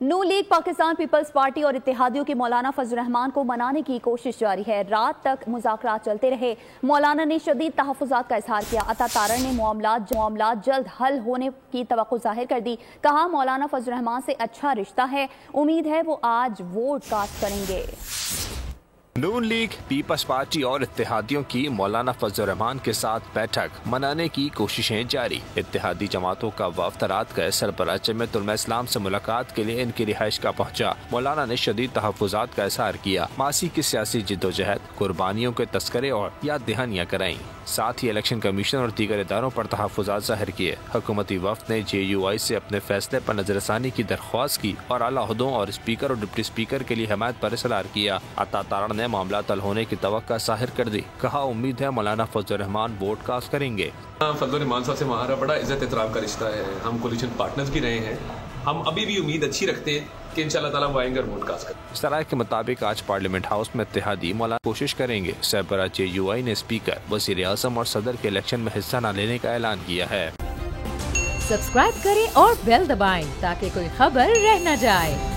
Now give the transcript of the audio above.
نون league Pakistan Peoples party اور اتحادیوں کے مولانا فضل الرحمان کو منانے کی کوشش جاری ہے۔ رات تک مذاکرات چلتے رہے۔ مولانا نے شدید تحفظات کا اظہار کیا۔ عطا تارڑ نے معاملات جلد حل ہونے کی توقع ظاہر کر دی۔ کہا مولانا فضل الرحمان سے اچھا رشتہ ہے، امید ہے وہ آج ووٹ کاسٹ کریں گے۔ نون لیگ پیپلز پارٹی اور اتحادیوں کی مولانا فضل الرحمان کے ساتھ بیٹھک منانے کی کوششیں جاری۔ اتحادی جماعتوں کا وفد رات گئے سربراہ جمعیت علماء اسلام سے ملاقات کے لیے ان کی رہائش گاہ پہنچا۔ مولانا نے شدید تحفظات کا اظہار کیا۔ ماضی کی سیاسی جدوجہد، قربانیوں کے تذکرے اور یاد دہانیاں کرائیں۔ ساتھ ہی الیکشن کمیشن اور دیگر اداروں پر تحفظات ظاہر کیے۔ حکومتی وفد نے JUI سے اپنے فیصلے پر نظر ثانی کی درخواست کی اور اعلیٰ عہدوں اور اسپیکر اور ڈپٹی اسپیکر کے لیے حمایت پر اصرار کیا۔ عطا تارڑ نے معاملات حل ہونے کی توقع ظاہر کر دی۔ کہا امید ہے مولانا فضل الرحمان ووٹ کاسٹ کریں گے۔ فضل الرحمان صاحب سے ہمارا بڑا عزت احترام کا رشتہ ہے، ہم کولیشن پارٹنرز بھی رہے ہیں، ہم ابھی بھی امید اچھی رکھتے ہیں کہ انشاءاللہ تعالیٰ وہ آئیں گے اور ووٹ کاسٹ کریں۔ ذرائع کے مطابق آج پارلیمنٹ ہاؤس میں اتحادی مولانا کوشش کریں گے۔ سربراہ JUI نے اسپیکر، وزیر اعظم اور صدر کے الیکشن میں حصہ نہ لینے کا اعلان کیا ہے۔ سبسکرائب کریں اور بیل دبائیں تاکہ کوئی خبر رہ نہ جائے۔